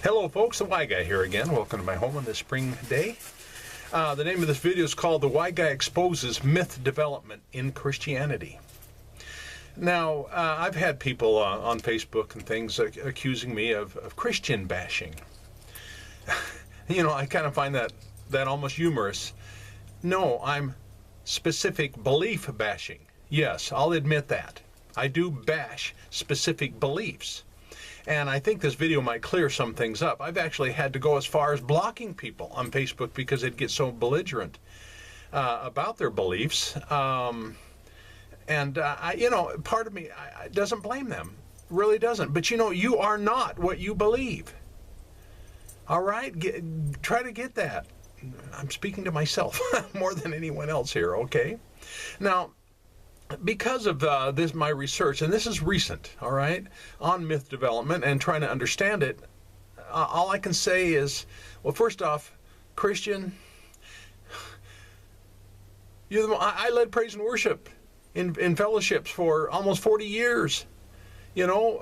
Hello folks, the Y Guy here again. Welcome to my home on this spring day. The name of this video is called The Y Guy Exposes Myth Development in Christianity. Now, I've had people on Facebook and things accusing me of Christian bashing. You know, I kind of find that almost humorous. No, I'm specific belief bashing. Yes, I'll admit that. I do bash specific beliefs. And I think this video might clear some things up. I've actually had to go as far as blocking people on Facebook because they'd get so belligerent about their beliefs. You know, part of me doesn't blame them. Really doesn't. But you know, you are not what you believe. All right? Try to get that. I'm speaking to myself more than anyone else here, okay? Now, because of my research, and this is recent, all right, on myth development and trying to understand it, all I can say is, well, first off, Christian, I led praise and worship in fellowships for almost 40 years. You know,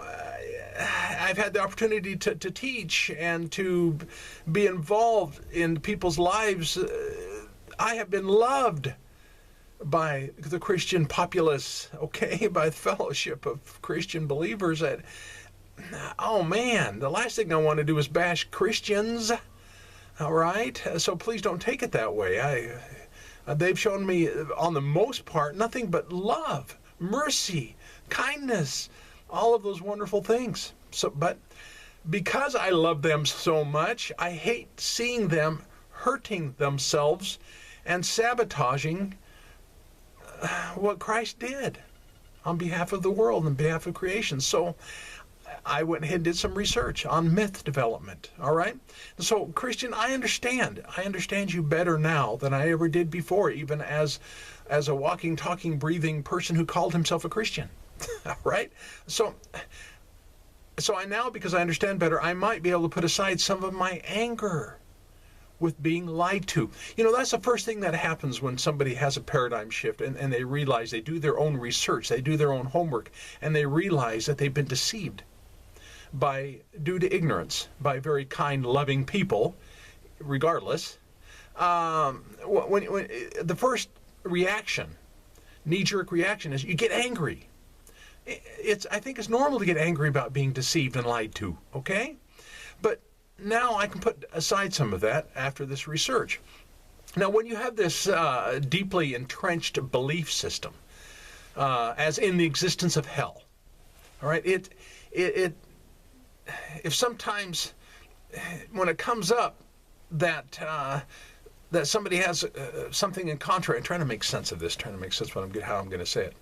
I've had the opportunity to teach and to be involved in people's lives. I have been loved by the Christian populace, okay, by the fellowship of Christian believers. Oh man, the last thing I want to do is bash Christians, all right? So please don't take it that way. They've shown me, on the most part, nothing but love, mercy, kindness, all of those wonderful things. But because I love them so much, I hate seeing them hurting themselves and sabotaging what Christ did on behalf of the world and behalf of creation. So I went ahead and did some research on myth development, all right? So, Christian, I understand you better now than I ever did before, even as a walking, talking, breathing person who called himself a Christian, all right? So I now, because I understand better, I might be able to put aside some of my anger with being lied to. You know, that's the first thing that happens when somebody has a paradigm shift and they realize, they do their own research, they do their own homework, and they realize that they've been deceived due to ignorance by very kind, loving people, regardless. When the first reaction, knee-jerk reaction, is you get angry. I think it's normal to get angry about being deceived and lied to, okay? But now I can put aside some of that after this research. Now, when you have this deeply entrenched belief system, as in the existence of hell, all right, if sometimes when it comes up that somebody has something in contrary, I'm trying to make sense of this, how I'm going to say it.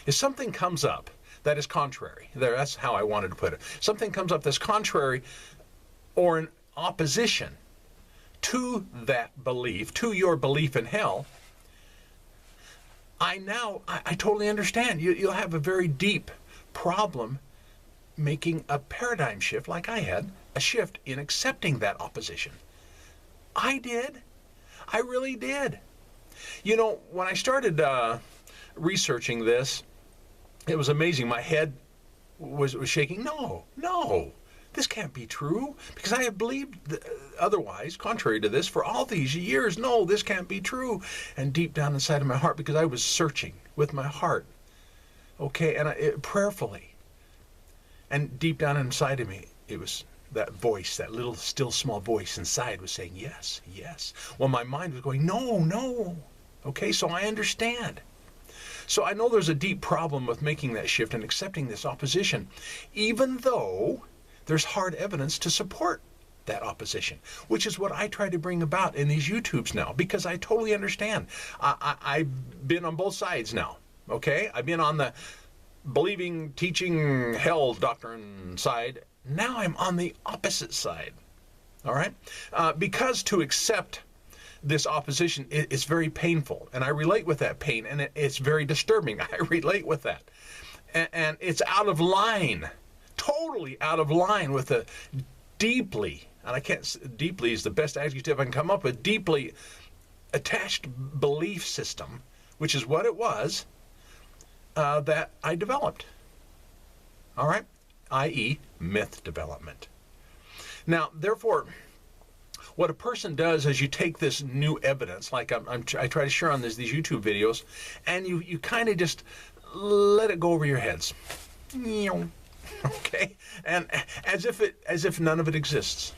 If something comes up that is contrary, that's how I wanted to put it. Something comes up that's contrary or in opposition to that belief, to your belief in hell, I totally understand. You'll have a very deep problem making a paradigm shift like I had, a shift in accepting that opposition. I did. I really did. You know, when I started researching this, it was amazing. My head was shaking. No. This can't be true, because I have believed otherwise, contrary to this, for all these years. No, this can't be true. And deep down inside of my heart, because I was searching with my heart, okay, and prayerfully, and deep down inside of me, it was that voice, that little still small voice inside was saying, yes, yes. Well, my mind was going, no. Okay, so I understand. So I know there's a deep problem with making that shift and accepting this opposition, even though there's hard evidence to support that opposition, which is what I try to bring about in these YouTubes now, because I totally understand. I've been on both sides now, okay? I've been on the believing, teaching hell doctrine side. Now I'm on the opposite side, all right? Because to accept this opposition is very painful, and I relate with that pain, and it's very disturbing. I relate with that. And it's out of line, totally out of line with the deeply, and deeply is the best adjective I can come up with, deeply attached belief system, which is what it was, that I developed. All right? I.e., myth development. Now, therefore, what a person does is you take this new evidence, like I try to share on these YouTube videos, and you kind of just let it go over your heads. Okay? And as if none of it exists.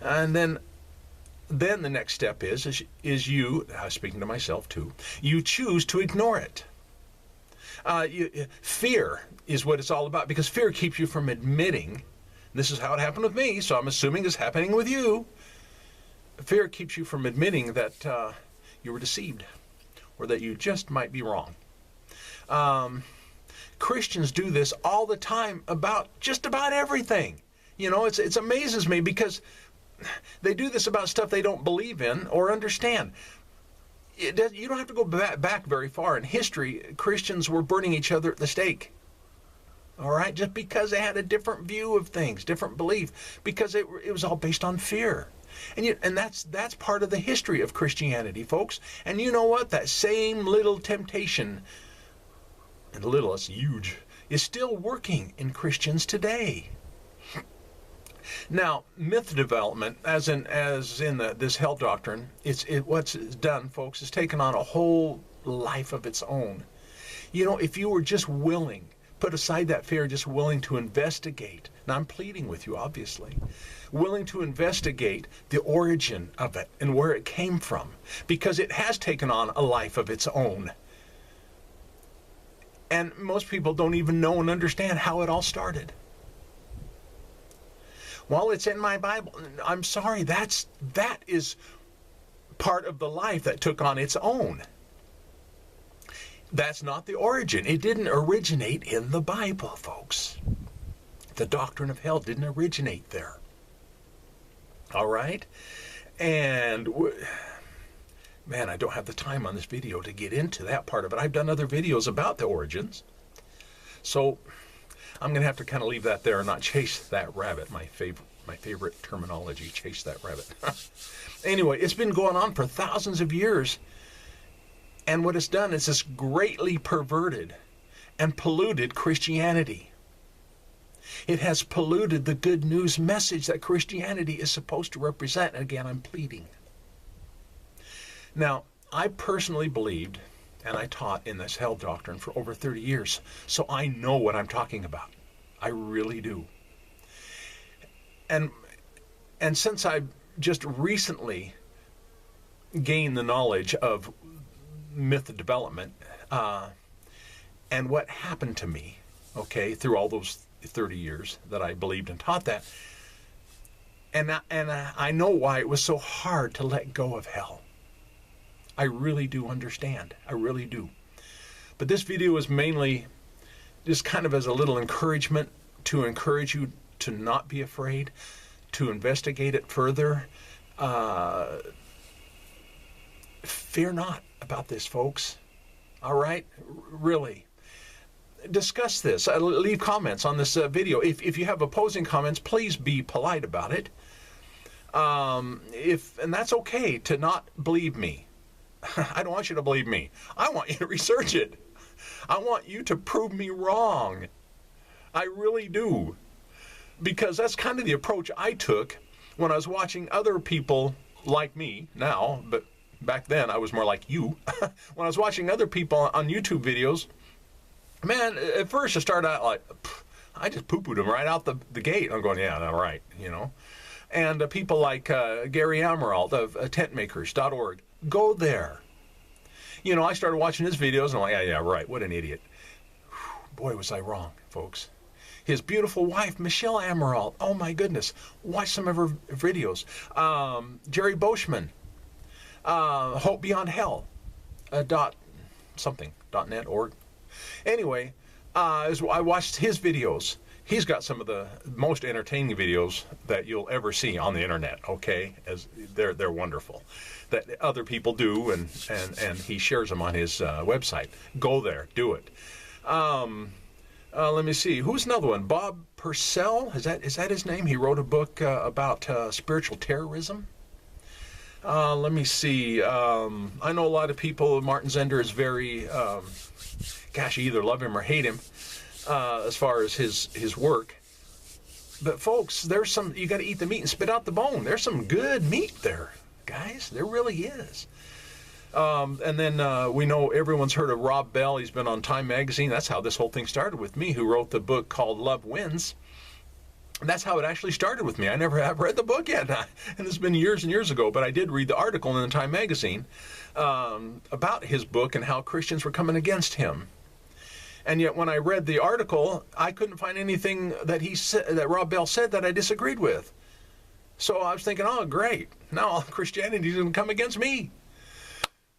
And then the next step is you, speaking to myself too, you choose to ignore it. Fear is what it's all about, because fear keeps you from admitting, this is how it happened with me, so I'm assuming it's happening with you. Fear keeps you from admitting that you were deceived, or that you just might be wrong. Christians do this all the time about just about everything. It amazes me, because they do this about stuff they don't believe in or understand. You don't have to go back very far in history. Christians were burning each other at the stake. All right, just because they had a different view of things, different belief, because it was all based on fear. And that's part of the history of Christianity, folks. And you know what? That same little temptation, and little, it's huge, is still working in Christians today. Now, myth development, as in this hell doctrine, what's done, folks, is taken on a whole life of its own. If you were just willing, put aside that fear, just willing to investigate, and I'm pleading with you, obviously, willing to investigate the origin of it and where it came from, because it has taken on a life of its own. And most people don't even know and understand how it all started. Well, it's in my Bible. I'm sorry, that is part of the life that took on its own. That's not the origin. It didn't originate in the Bible, folks. The doctrine of hell didn't originate there. All right? And, man, I don't have the time on this video to get into that part of it. I've done other videos about the origins. So I'm going to have to kind of leave that there and not chase that rabbit. My favorite terminology, chase that rabbit. Anyway, it's been going on for thousands of years. And what it's done is it's greatly perverted and polluted Christianity. It has polluted the good news message that Christianity is supposed to represent. And again, I'm pleading. Now, I personally believed, and I taught in this hell doctrine for over 30 years, so I know what I'm talking about. I really do. And since I've just recently gained the knowledge of myth development and what happened to me, okay, through all those 30 years that I believed and taught that, and I know why it was so hard to let go of hell. I really do understand. I really do. But this video is mainly just kind of as a little encouragement to encourage you to not be afraid, to investigate it further. Fear not about this, folks. All right? Really. Discuss this. Leave comments on this video. If you have opposing comments, please be polite about it. And that's okay to not believe me. I don't want you to believe me. I want you to research it. I want you to prove me wrong. I really do. Because that's kind of the approach I took when I was watching other people like me now, but back then I was more like you. When I was watching other people on YouTube videos, man, at first I started out like, I just poo-pooed them right out the gate. I'm going, yeah, all right, And people like Gary Ameralt of tentmakers.org, go there. I started watching his videos and I'm like, yeah, right, what an idiot. Boy, was I wrong, folks. His beautiful wife, Michelle Ameralt, oh my goodness, watch some of her videos. Jerry Boschman, Hope Beyond Hell, .net, org. Anyway, I watched his videos. He's got some of the most entertaining videos that you'll ever see on the internet, okay? As they're wonderful. That other people do, and he shares them on his website. Go there, do it. Let me see. Who's another one? Bob Purcell? Is that his name? He wrote a book about spiritual terrorism. Let me see. I know a lot of people. Martin Zender is very, you either love him or hate him as far as his work. But folks, there's some, you got to eat the meat and spit out the bone. There's some good meat there, guys. There really is. And then we know everyone's heard of Rob Bell. He's been on Time Magazine. That's how this whole thing started with me, who wrote the book called Love Wins. And that's how it actually started with me. I never have read the book yet, and it's been years and years ago, but I did read the article in the Time Magazine about his book and how Christians were coming against him. And yet when I read the article, I couldn't find anything that he said, that Rob Bell said, that I disagreed with. So I was thinking, oh, great. Now all Christianity is going to come against me.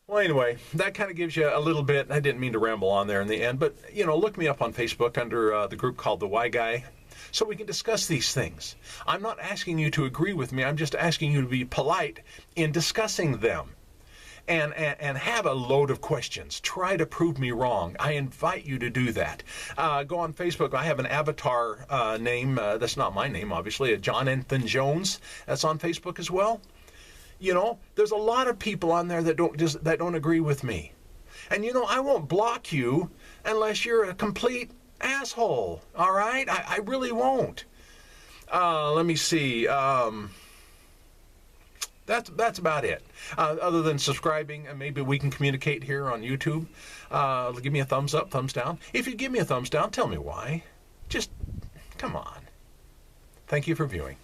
Well, anyway, that kind of gives you a little bit. I didn't mean to ramble on there in the end, but, you know, look me up on Facebook under the group called The Why Guy, so we can discuss these things. I'm not asking you to agree with me. I'm just asking you to be polite in discussing them. And have a load of questions. Try to prove me wrong. I invite you to do that. Go on Facebook. I have an avatar name. That's not my name, obviously. John Anthony Jones. That's on Facebook as well. You know, there's a lot of people on there that don't agree with me. And you know, I won't block you unless you're a complete asshole. All right? I really won't. Let me see. That's about it. Other than subscribing, and maybe we can communicate here on YouTube. Give me a thumbs up, thumbs down. If you give me a thumbs down, tell me why. Just, come on. Thank you for viewing.